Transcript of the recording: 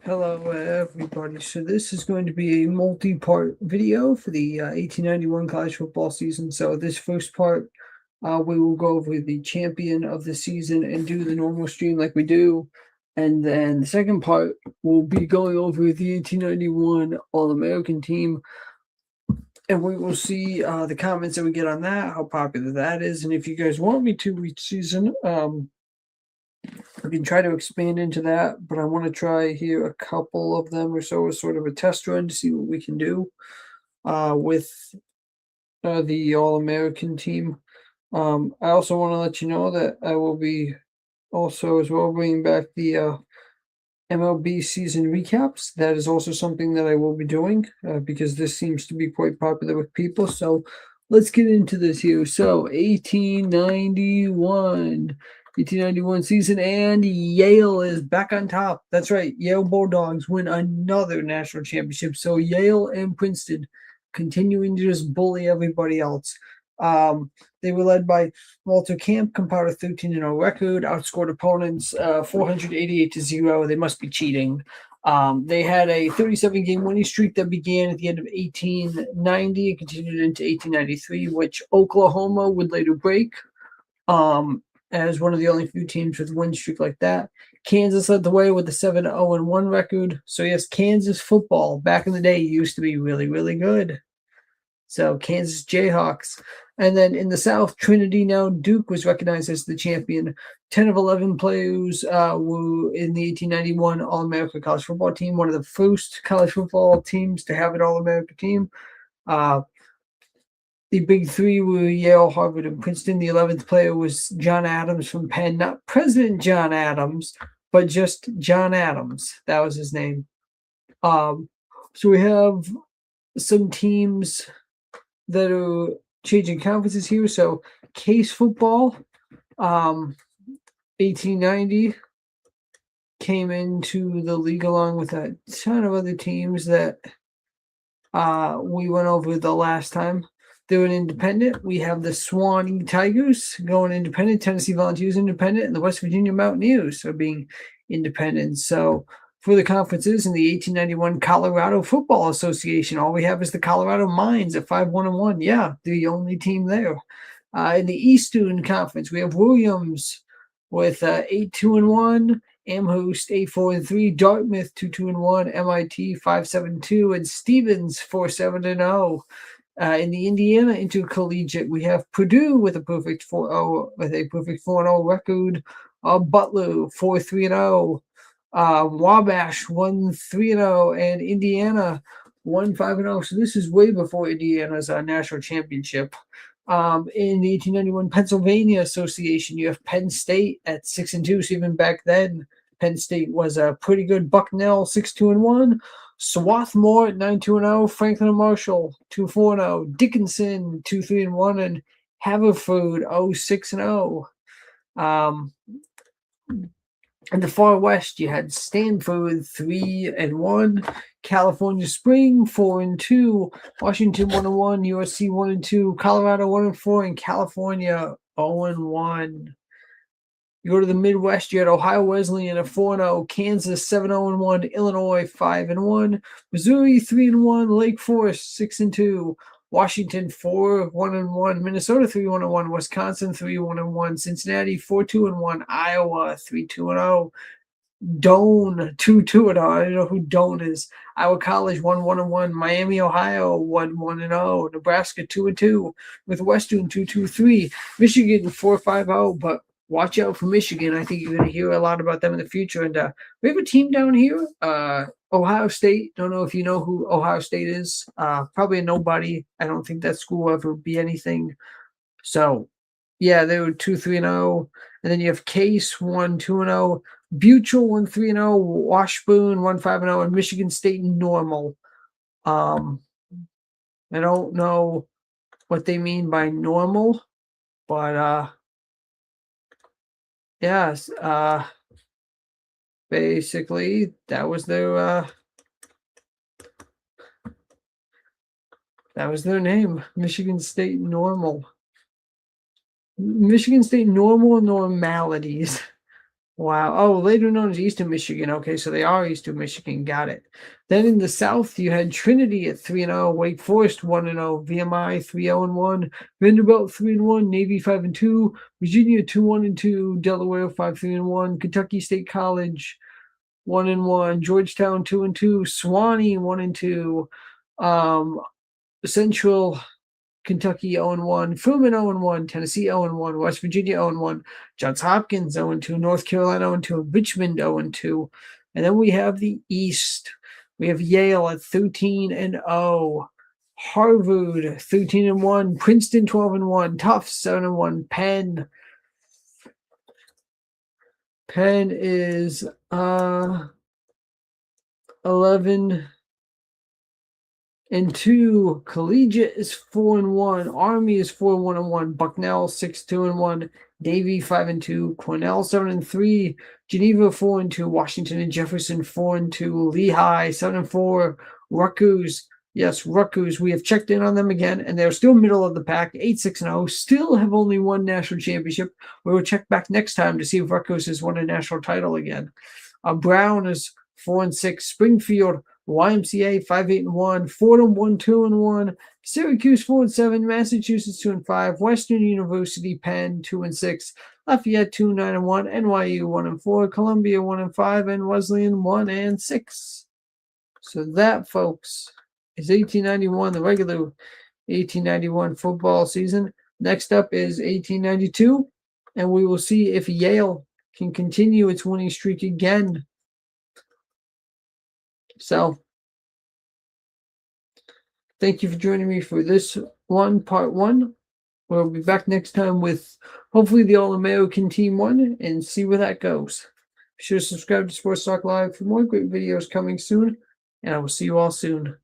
Hello, everybody. So this is going to be a multi-part video for the 1891 college football season. So this first part, we will go over the champion of the season and do the normal stream like we do. And then the second part will be going over the 1891 All-American team. And we will see the comments that we get on that, how popular that is. And if you guys want me to each season, I can try to expand into that, but I want to try here a couple of them or so as sort of a test run to see what we can do with the All American team. I also want to let you know that I will be also as well bringing back the MLB season recaps. That is also something that I will be doing because this seems to be quite popular with people. So let's get into this here. So 1891 season, and Yale is back on top. That's right. Yale Bulldogs win another national championship. So Yale and Princeton continuing to just bully everybody else. They were led by Walter Camp, compiled a 13-0 record, outscored opponents 488-0. They must be cheating. They had a 37-game winning streak that began at the end of 1890 and continued into 1893, which Oklahoma would later break. As one of the only few teams with a win streak like that. Kansas led the way with a 7-0-1 record. So yes, Kansas football back in the day used to be really, really good. So Kansas Jayhawks. And then in the South, Trinity, now Duke, was recognized as the champion. 10 of 11 players were in the 1891 All-America college football team, one of the first college football teams to have an All-America team. The big three were Yale, Harvard, and Princeton. The 11th player was John Adams from Penn, not President John Adams, but just John Adams. That was his name. So we have some teams that are changing conferences here. So Case football, 1890, came into the league along with a ton of other teams that we went over the last time. They're an independent. We have the Swanee Tigers going independent, Tennessee Volunteers independent, and the West Virginia Mountaineers are being independent. So for the conferences in the 1891 Colorado Football Association, all we have is the Colorado Mines at 5-1-1. Yeah, they're the only team there. In the Eastern Conference, we have Williams with 8-2-1. Amherst 8-4-3, Dartmouth 2-2-1, MIT 5-7-2, and Stevens 4-7-0. In the Indiana Intercollegiate, we have Purdue with a perfect 4-0 record. Butler 4-3-0. Wabash 1-3-0, and Indiana 1-5-0. So this is way before Indiana's national championship. In the 1891 Pennsylvania Association, you have Penn State at 6-2. So even back then, Penn State was a pretty good. Bucknell 6-2-1. Swarthmore at 9-2-0, Franklin and Marshall 2-4-0, Dickinson 2-3-1, and Haverford 0-6-0. In the far west, you had Stanford 3-1, California Spring 4-2, Washington 1-1, USC 1-2, Colorado 1-4, and California 0-1. You go to the Midwest, you had Ohio Wesleyan at 4-0, Kansas 7-0-1, Illinois 5-1, Missouri 3-1, Lake Forest 6-2, Washington 4-1-1, Minnesota 3-1-1, Wisconsin 3-1-1, Cincinnati 4-2-1, Iowa 3-2-0, Doane 2-2-0. I don't know who Doane is. Iowa College 1-1-1, Miami, Ohio 1-1-0, Nebraska 2-2, Northwestern 2-2-3, Michigan 4-5-0, but watch out for Michigan. I think you're going to hear a lot about them in the future. And we have a team down here, Ohio State. Don't know if you know who Ohio State is. Probably a nobody. I don't think that school will ever be anything. So, yeah, they were 2-3-0. And then you have Case 1-2-0, Buchel 1-3-0, Washburn 1-5-0, and Michigan State Normal. I don't know what they mean by normal, but yes, basically that was their name, Michigan State Normal. Michigan State Normal Normalities. Wow. Oh, later known as Eastern Michigan. Okay, so they are Eastern Michigan. Got it. Then in the South, you had Trinity at 3-0, Wake Forest 1-0, VMI 3-0-1, Vanderbilt 3-1, Navy 5-2, Virginia 2-1-2, Delaware 5-3-1, Kentucky State College 1-1, Georgetown 2-2, Swanee 1-2, Central Kentucky 0-1, Furman 0-1, Tennessee 0-1, West Virginia 0-1, Johns Hopkins 0-2, North Carolina 0-2, Richmond 0-2. And then we have the East. We have Yale at 13-0, Harvard 13-1, Princeton 12-1, Tufts 7-1, Penn is 11-2. Collegiate is 4-1. Army is 4-1-1. Bucknell 6-2-1. Navy 5-2. Cornell 7-3. Geneva 4-2. Washington and Jefferson 4-2. Lehigh 7-4. Rutgers. Yes, Rutgers. We have checked in on them again, and they're still middle of the pack, 8-6-0. Still have only one national championship. We will check back next time to see if Rutgers has won a national title again. Brown is 4-6. Springfield, YMCA 5-8-1, Fordham 1-2-1, Syracuse 4-7, Massachusetts 2-5, Western University, Penn 2-6, Lafayette 2-9-1, NYU 1-4, Columbia 1-5, and Wesleyan 1-6. So that, folks, is 1891, the regular 1891 football season. Next up is 1892, and we will see if Yale can continue its winning streak again. So, thank you for joining me for this one, part one. We'll be back next time with hopefully the All-American Team 1 and see where that goes. Be sure to subscribe to Sports Talk Live for more great videos coming soon, and I will see you all soon.